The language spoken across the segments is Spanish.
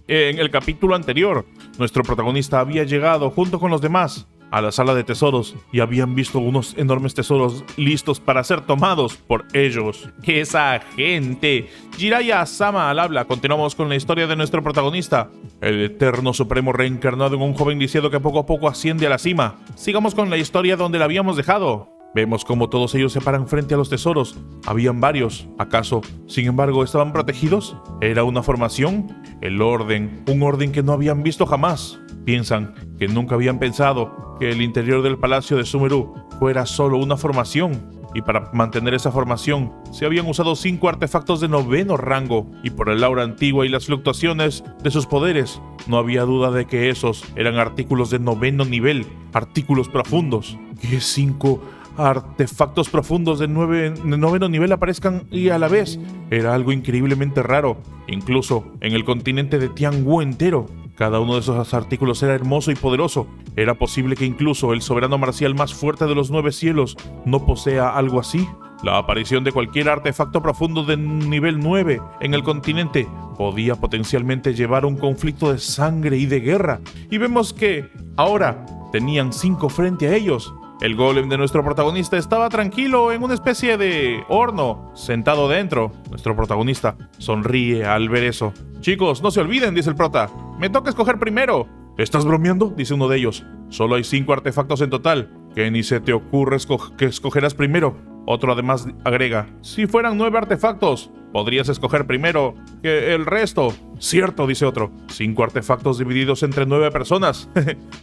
En el capítulo anterior, nuestro protagonista había llegado junto con los demás a la sala de tesoros y habían visto unos enormes tesoros listos para ser tomados por ellos. ¡Esa gente! Jiraiya Sama al habla. Continuamos con la historia de nuestro protagonista, el eterno supremo reencarnado en un joven lisiado que poco a poco asciende a la cima. Sigamos con la historia donde la habíamos dejado. Vemos cómo todos ellos se paran frente a los tesoros. Habían varios. ¿Acaso, sin embargo, estaban protegidos? ¿Era una formación? El orden, un orden que no habían visto jamás. Piensan que nunca habían pensado que el interior del palacio de Sumeru fuera solo una formación. Y para mantener esa formación, se habían usado 5 artefactos de 9º rango. Y por el aura antigua y las fluctuaciones de sus poderes, no había duda de que esos eran artículos de 9º nivel, artículos profundos. ¿Qué 5 artefactos profundos de 9º nivel aparezcan y a la vez? Era algo increíblemente raro, incluso en el continente de Tianwu entero. Cada uno de esos artículos era hermoso y poderoso. Era posible que incluso el soberano marcial más fuerte de los 9 cielos no posea algo así. La aparición de cualquier artefacto profundo de nivel 9 en el continente podía potencialmente llevar a un conflicto de sangre y de guerra. Y vemos que ahora tenían 5 frente a ellos. El golem de nuestro protagonista estaba tranquilo en una especie de horno, sentado dentro. Nuestro protagonista sonríe al ver eso. «Chicos, no se olviden», dice el prota. «Me toca escoger primero». «¿Estás bromeando?», dice uno de ellos. «Solo hay 5 artefactos en total. Que ni se te ocurre que escogerás primero». Otro además agrega: «Si fueran 9 artefactos, podrías escoger primero que el resto». «Cierto», dice otro. 5 artefactos divididos entre 9 personas.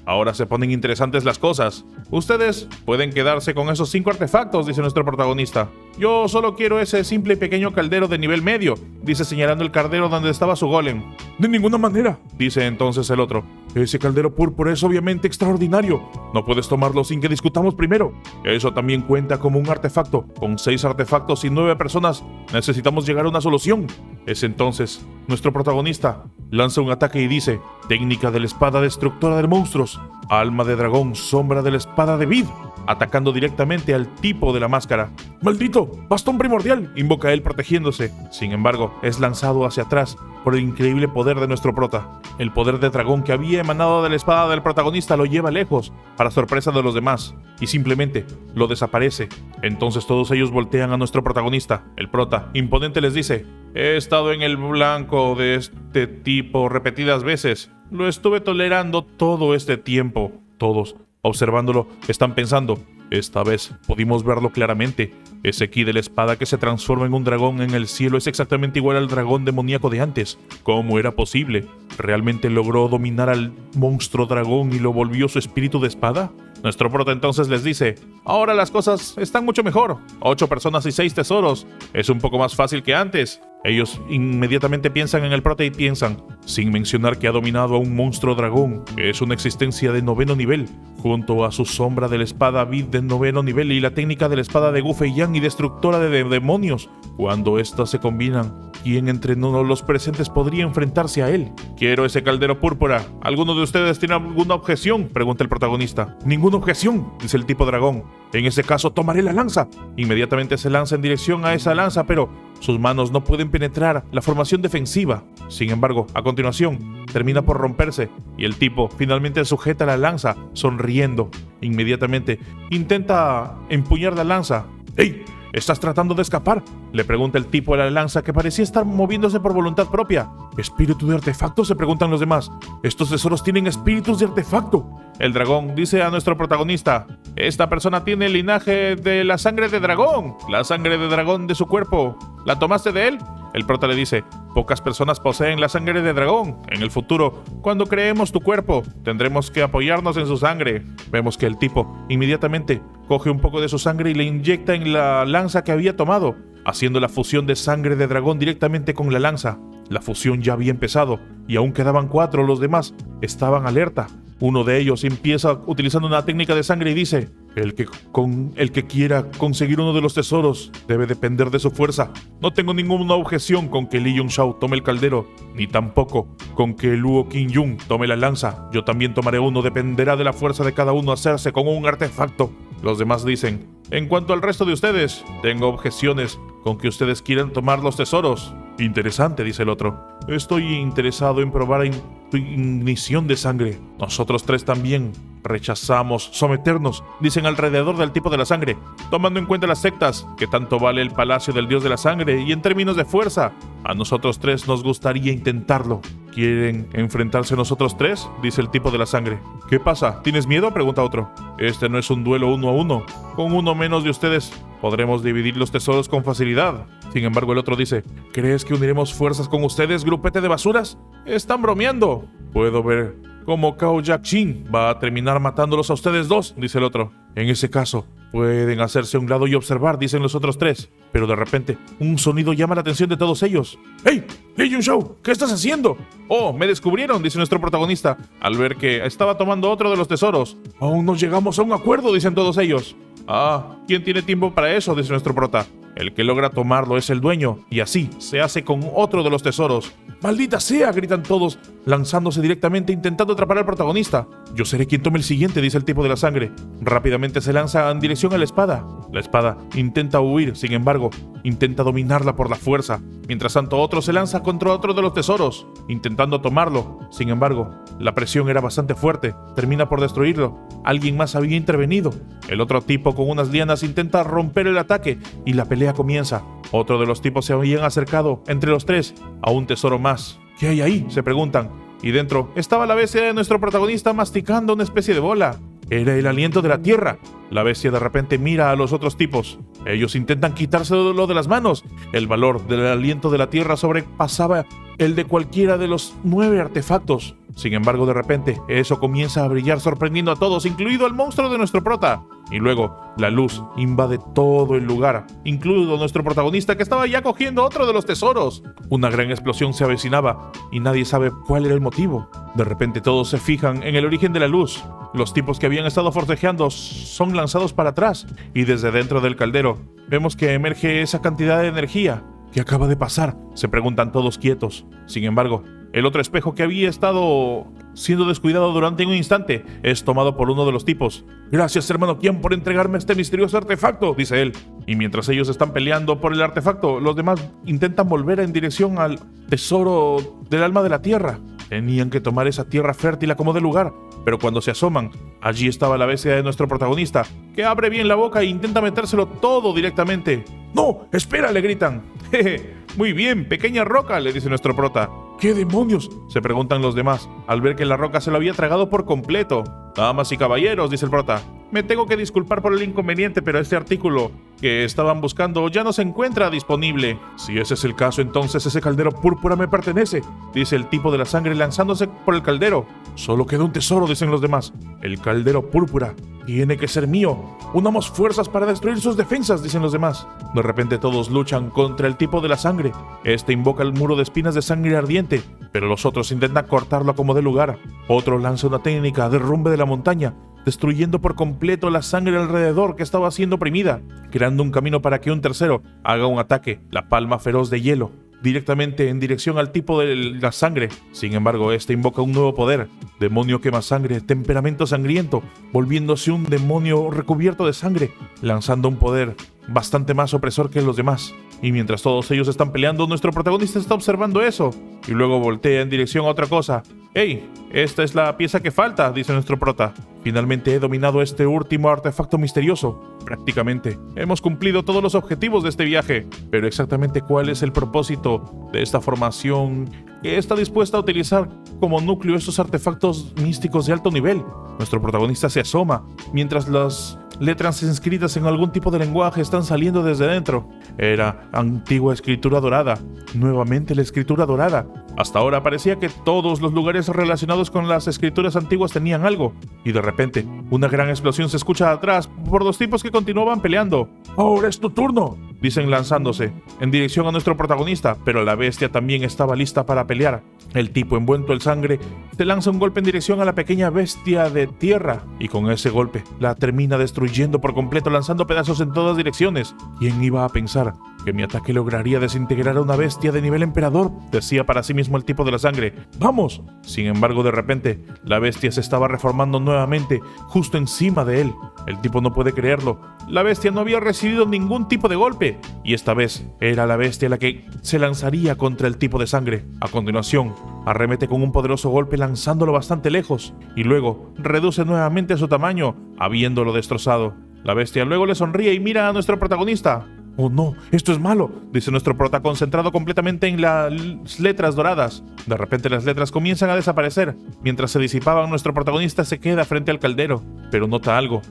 Ahora se ponen interesantes las cosas. «Ustedes pueden quedarse con esos 5 artefactos», dice nuestro protagonista. «Yo solo quiero ese simple y pequeño caldero de nivel medio», dice señalando el caldero donde estaba su golem. «De ninguna manera», dice entonces el otro. «Ese caldero púrpura es obviamente extraordinario. No puedes tomarlo sin que discutamos primero. Eso también cuenta como un artefacto. Con 6 artefactos y 9 personas necesitamos llegar a una solución». Es entonces nuestro protagonista lanza un ataque y dice: «Técnica de la espada destructora de monstruos, alma de dragón, sombra de la espada de Vid», atacando directamente al tipo de la máscara. «¡Maldito! ¡Bastón primordial!», invoca él protegiéndose. Sin embargo, es lanzado hacia atrás por el increíble poder de nuestro prota. El poder de dragón que había emanado de la espada del protagonista lo lleva lejos, para sorpresa de los demás, y simplemente lo desaparece. Entonces todos ellos voltean a nuestro protagonista. El prota, imponente, les dice: «He estado en el blanco de este tipo repetidas veces. Lo estuve tolerando todo este tiempo». Todos, observándolo, están pensando: «Esta vez pudimos verlo claramente. Ese ki de la espada que se transforma en un dragón en el cielo es exactamente igual al dragón demoníaco de antes. ¿Cómo era posible? ¿Realmente logró dominar al monstruo dragón y lo volvió su espíritu de espada?». Nuestro prota entonces les dice: «Ahora las cosas están mucho mejor. 8 personas y 6 tesoros. Es un poco más fácil que antes». Ellos inmediatamente piensan en el prota y piensan, sin mencionar que ha dominado a un monstruo dragón, que es una existencia de 9º nivel, junto a su sombra de la espada Vid de 9º nivel y la técnica de la espada de Gu Fei Yang y destructora de demonios. Cuando estas se combinan, ¿quién entre todos los presentes podría enfrentarse a él? «Quiero ese caldero púrpura. ¿Alguno de ustedes tiene alguna objeción?», pregunta el protagonista. «Ninguna objeción», dice el tipo dragón. «En ese caso tomaré la lanza». Inmediatamente se lanza en dirección a esa lanza, pero sus manos no pueden penetrar la formación defensiva. Sin embargo, a continuación, termina por romperse y el tipo finalmente sujeta la lanza, sonriendo. Inmediatamente intenta empuñar la lanza. «¡Ey! ¿Estás tratando de escapar?», le pregunta el tipo de la lanza, que parecía estar moviéndose por voluntad propia. «¿Espíritu de artefacto?», se preguntan los demás. «Estos tesoros tienen espíritus de artefacto». El dragón dice a nuestro protagonista: «Esta persona tiene el linaje de la sangre de dragón, la sangre de dragón de su cuerpo. ¿La tomaste de él?». El prota le dice: «Pocas personas poseen la sangre de dragón. En el futuro, cuando creemos tu cuerpo, tendremos que apoyarnos en su sangre». Vemos que el tipo inmediatamente coge un poco de su sangre y le inyecta en la lanza que había tomado, haciendo la fusión de sangre de dragón directamente con la lanza. La fusión ya había empezado y aún quedaban 4, los demás estaban alerta. Uno de ellos empieza utilizando una técnica de sangre y dice: el que quiera conseguir uno de los tesoros debe depender de su fuerza. No tengo ninguna objeción con que Li Yongshao tome el caldero, ni tampoco con que Luo Qingyun tome la lanza. Yo también tomaré uno, dependerá de la fuerza de cada uno hacerse con un artefacto». Los demás dicen: «En cuanto al resto de ustedes, tengo objeciones con que ustedes quieran tomar los tesoros». «Interesante», dice el otro. Estoy interesado en probar tu ignición de sangre. Nosotros tres también rechazamos someternos, dicen alrededor del tipo de la sangre, tomando en cuenta las sectas, que tanto vale el palacio del dios de la sangre, y en términos de fuerza, a nosotros tres nos gustaría intentarlo. ¿Quieren enfrentarse a nosotros tres?, dice el tipo de la sangre. ¿Qué pasa? ¿Tienes miedo?, pregunta otro. Este no es un duelo 1 a 1. Con uno menos de ustedes podremos dividir los tesoros con facilidad. Sin embargo, el otro dice: ¿crees que uniremos fuerzas con ustedes, grupete de basuras? Están bromeando. Puedo ver cómo Cao Jack-Shin va a terminar matándolos a ustedes dos, dice el otro. En ese caso, pueden hacerse a un lado y observar, dicen los otros tres. Pero de repente, un sonido llama la atención de todos ellos. ¡Hey! ¡Hey, Jun-Shou! ¿Qué estás haciendo? ¡Oh, me descubrieron!, dice nuestro protagonista, al ver que estaba tomando otro de los tesoros. Aún no llegamos a un acuerdo, dicen todos ellos. Ah, ¿quién tiene tiempo para eso?, dice nuestro prota. El que logra tomarlo es el dueño, y así se hace con otro de los tesoros. ¡Maldita sea!, gritan todos, lanzándose directamente intentando atrapar al protagonista. Yo seré quien tome el siguiente, dice el tipo de la sangre. Rápidamente se lanza en dirección a la espada. La espada intenta huir, sin embargo, intenta dominarla por la fuerza. Mientras tanto, otro se lanza contra otro de los tesoros, intentando tomarlo. Sin embargo, la presión era bastante fuerte, termina por destruirlo. Alguien más había intervenido. El otro tipo con unas lianas intenta romper el ataque y la pelea comienza. Otro de los tipos se habían acercado, entre los tres, a un tesoro más. ¿Qué hay ahí?, se preguntan. Y dentro estaba la bestia de nuestro protagonista masticando una especie de bola. Era el aliento de la tierra. La bestia de repente mira a los otros tipos. Ellos intentan quitárselo de las manos. El valor del aliento de la tierra sobrepasaba el de cualquiera de los 9 artefactos. Sin embargo, de repente, eso comienza a brillar sorprendiendo a todos, incluido al monstruo de nuestro prota. Y luego, la luz invade todo el lugar, incluido nuestro protagonista, que estaba ya cogiendo otro de los tesoros. Una gran explosión se avecinaba y nadie sabe cuál era el motivo. De repente todos se fijan en el origen de la luz. Los tipos que habían estado forcejeando son lanzados para atrás y desde dentro del caldero vemos que emerge esa cantidad de energía. ¿Qué acaba de pasar?, se preguntan todos quietos. Sin embargo, el otro espejo que había estado siendo descuidado durante un instante es tomado por uno de los tipos. Gracias, hermano Qian, por entregarme este misterioso artefacto, dice él. Y mientras ellos están peleando por el artefacto, los demás intentan volver en dirección al tesoro del alma de la tierra. Tenían que tomar esa tierra fértil a como de lugar, pero cuando se asoman, allí estaba la bestia de nuestro protagonista, que abre bien la boca e intenta metérselo todo directamente. ¡No! ¡Espera!, le gritan. Jeje, muy bien, pequeña roca, le dice nuestro prota. ¿Qué demonios?, se preguntan los demás, al ver que la roca se lo había tragado por completo. Damas y caballeros, dice el prota, me tengo que disculpar por el inconveniente, pero este artículo que estaban buscando ya no se encuentra disponible. Si ese es el caso, entonces ese caldero púrpura me pertenece, dice el tipo de la sangre lanzándose por el caldero. Solo queda un tesoro, dicen los demás. El caldero púrpura tiene que ser mío. Unamos fuerzas para destruir sus defensas, dicen los demás. De repente todos luchan contra el tipo de la sangre. Este invoca el muro de espinas de sangre ardiente, pero los otros intentan cortarlo a como de lugar. Otro lanza una técnica de derrumbe de la montaña, destruyendo por completo la sangre alrededor que estaba siendo oprimida, creando un camino para que un tercero haga un ataque, la palma feroz de hielo, directamente en dirección al tipo de la sangre. Sin embargo, este invoca un nuevo poder, demonio quema sangre, temperamento sangriento, volviéndose un demonio recubierto de sangre, lanzando un poder bastante más opresor que los demás. Y mientras todos ellos están peleando, nuestro protagonista está observando eso, y luego voltea en dirección a otra cosa. ¡Hey! Esta es la pieza que falta, dice nuestro prota. Finalmente he dominado este último artefacto misterioso. Prácticamente hemos cumplido todos los objetivos de este viaje, pero exactamente cuál es el propósito de esta formación que está dispuesta a utilizar como núcleo estos artefactos místicos de alto nivel. Nuestro protagonista se asoma, mientras las letras inscritas en algún tipo de lenguaje están saliendo desde dentro. Era antigua escritura dorada. Nuevamente la escritura dorada. Hasta ahora parecía que todos los lugares relacionados con las escrituras antiguas tenían algo. Y de repente, una gran explosión se escucha atrás por los tipos que continuaban peleando. ¡Ahora es tu turno!, dicen lanzándose en dirección a nuestro protagonista, pero la bestia también estaba lista para pelear. El tipo envuelto en sangre se lanza un golpe en dirección a la pequeña bestia de tierra, y con ese golpe la termina destruyendo por completo, lanzando pedazos en todas direcciones. ¿Quién iba a pensar que mi ataque lograría desintegrar a una bestia de nivel emperador?, decía para sí mismo el tipo de la sangre. ¡Vamos! Sin embargo, de repente, la bestia se estaba reformando nuevamente justo encima de él. El tipo no puede creerlo. la bestia no había recibido ningún tipo de golpe, y esta vez era la bestia la que se lanzaría contra el tipo de sangre. A continuación, arremete con un poderoso golpe lanzándolo bastante lejos, y luego reduce nuevamente su tamaño, habiéndolo destrozado. La bestia luego le sonríe y mira a nuestro protagonista. «Oh no, esto es malo», dice nuestro prota concentrado completamente en las letras doradas. De repente las letras comienzan a desaparecer. Mientras se disipaban, nuestro protagonista se queda frente al caldero, pero nota algo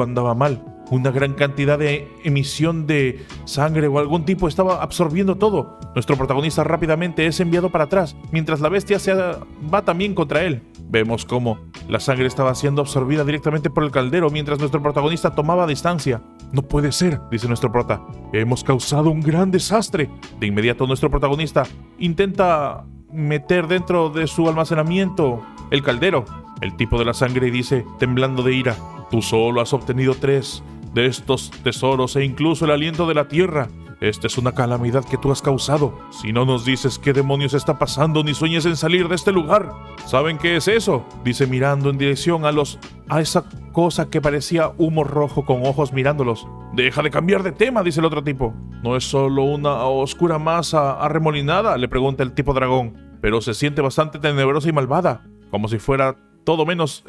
andaba mal. Una gran cantidad de emisión de sangre o algún tipo estaba absorbiendo todo. Nuestro protagonista rápidamente es enviado para atrás, mientras la bestia va también contra él. Vemos cómo la sangre estaba siendo absorbida directamente por el caldero mientras nuestro protagonista tomaba distancia. «No puede ser», dice nuestro prota. «Hemos causado un gran desastre». De inmediato nuestro protagonista intenta meter dentro de su almacenamiento el caldero, el tipo de la sangre, y dice, temblando de ira: «Tú solo has obtenido 3 de estos tesoros e incluso el aliento de la tierra. Esta es una calamidad que tú has causado. Si no nos dices qué demonios está pasando, ni sueñes en salir de este lugar». «¿Saben qué es eso?», dice mirando en dirección a esa cosa que parecía humo rojo con ojos mirándolos. «Deja de cambiar de tema», dice el otro tipo. «¿No es solo una oscura masa arremolinada?», le pregunta el tipo dragón. «Pero se siente bastante tenebrosa y malvada, como si fuera todo menos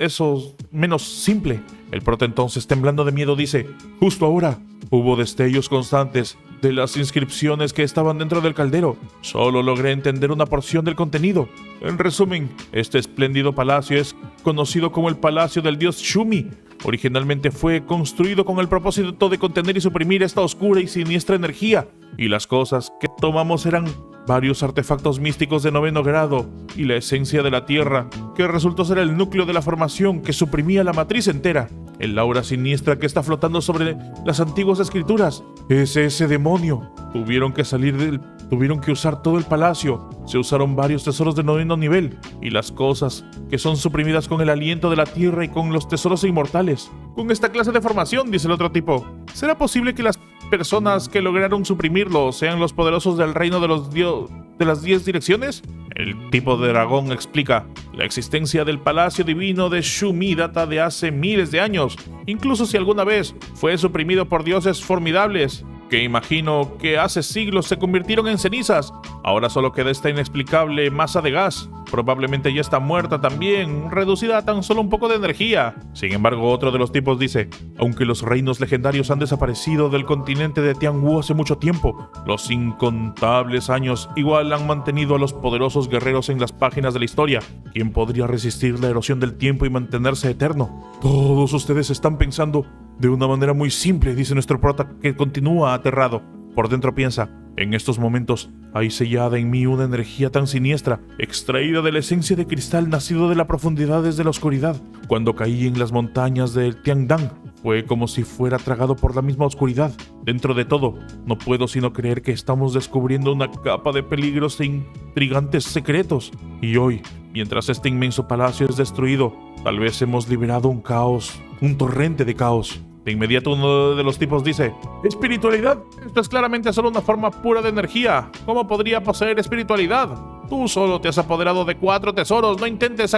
simple». El prota entonces, temblando de miedo, dice: «Justo ahora hubo destellos constantes de las inscripciones que estaban dentro del caldero. Solo logré entender una porción del contenido. En resumen, este espléndido palacio es conocido como el Palacio del Dios Shumi. Originalmente fue construido con el propósito de contener y suprimir esta oscura y siniestra energía, y las cosas que tomamos eran varios artefactos místicos de 9º grado y la esencia de la tierra, que resultó ser el núcleo de la formación que suprimía la matriz entera. El aura siniestra que está flotando sobre las antiguas escrituras es ese demonio. Tuvieron que usar todo el palacio. Se usaron varios tesoros de 9º nivel y las cosas que son suprimidas con el aliento de la tierra y con los tesoros inmortales. Con esta clase de formación», dice el otro tipo, «¿será posible que las personas que lograron suprimirlo sean los poderosos del reino de las 10 direcciones?» El tipo de dragón explica: «La existencia del palacio divino de Shumi data de hace miles de años, incluso si alguna vez fue suprimido por dioses formidables, que imagino que hace siglos se convirtieron en cenizas. Ahora solo queda esta inexplicable masa de gas. Probablemente ya está muerta también, reducida a tan solo un poco de energía». Sin embargo, otro de los tipos dice: «Aunque los reinos legendarios han desaparecido del continente de Tianwu hace mucho tiempo, los incontables años igual han mantenido a los poderosos guerreros en las páginas de la historia. ¿Quién podría resistir la erosión del tiempo y mantenerse eterno? Todos ustedes están pensando de una manera muy simple», dice nuestro prota, que continúa aterrado. Por dentro piensa: «En estos momentos hay sellada en mí una energía tan siniestra, extraída de la esencia de cristal nacido de las profundidades de la oscuridad. Cuando caí en las montañas del Tiangdang, fue como si fuera tragado por la misma oscuridad. Dentro de todo, no puedo sino creer que estamos descubriendo una capa de peligros e intrigantes secretos. Y hoy, mientras este inmenso palacio es destruido, tal vez hemos liberado un torrente de caos». De inmediato uno de los tipos dice: «Espiritualidad, esto es claramente solo una forma pura de energía. ¿Cómo podría poseer espiritualidad? Tú solo te has apoderado de 4 tesoros, no intentes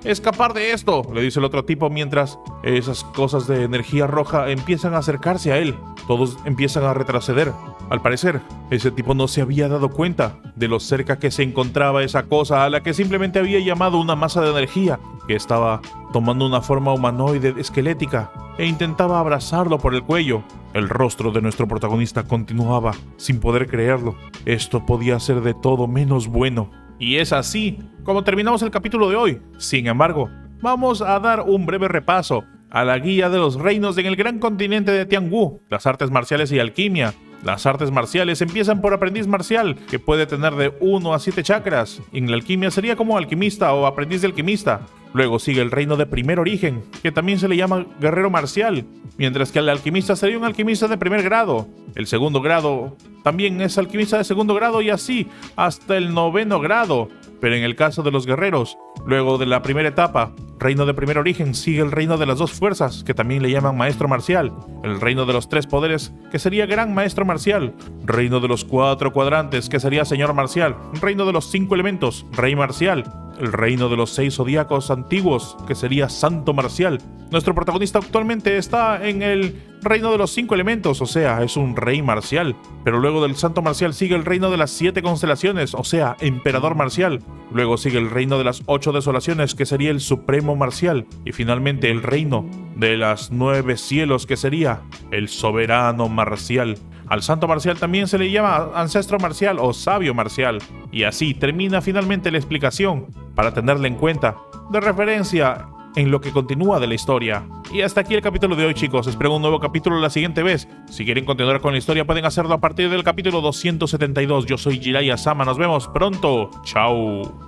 escapar de esto», le dice el otro tipo mientras esas cosas de energía roja empiezan a acercarse a él. Todos empiezan a retroceder. Al parecer, ese tipo no se había dado cuenta de lo cerca que se encontraba esa cosa a la que simplemente había llamado una masa de energía, que estaba tomando una forma humanoide esquelética, e intentaba abrazarlo por el cuello. El rostro de nuestro protagonista continuaba sin poder creerlo. Esto podía ser de todo menos bueno. Y es así como terminamos el capítulo de hoy. Sin embargo, vamos a dar un breve repaso a la guía de los reinos en el gran continente de Tianwu, las artes marciales y alquimia. Las artes marciales empiezan por aprendiz marcial, que puede tener de 1 a 7 chakras. En la alquimia sería como alquimista o aprendiz de alquimista. Luego sigue el reino de primer origen, que también se le llama guerrero marcial, mientras que el alquimista sería un alquimista de primer grado. El segundo grado también es alquimista de segundo grado y así hasta el 9º grado. Pero en el caso de los guerreros, luego de la primera etapa, reino de primer origen, sigue el reino de las 2 fuerzas, que también le llaman maestro marcial, el reino de los 3 poderes, que sería gran maestro marcial, reino de los 4 cuadrantes, que sería señor marcial, reino de los 5 elementos, rey marcial, el reino de los 6 zodíacos antiguos, que sería Santo Marcial. Nuestro protagonista actualmente está en el reino de los 5 elementos, o sea, es un rey marcial. Pero luego del Santo Marcial sigue el reino de las 7 constelaciones, o sea, emperador marcial. Luego sigue el reino de las 8 desolaciones, que sería el supremo marcial. Y finalmente el reino de las 9 cielos, que sería el soberano marcial. Al santo marcial también se le llama ancestro marcial o sabio marcial. Y así termina finalmente la explicación, para tenerla en cuenta, de referencia en lo que continúa de la historia. Y hasta aquí el capítulo de hoy, chicos. Espero un nuevo capítulo la siguiente vez. Si quieren continuar con la historia pueden hacerlo a partir del capítulo 272. Yo soy Jiraiya Sama, nos vemos pronto. Chao.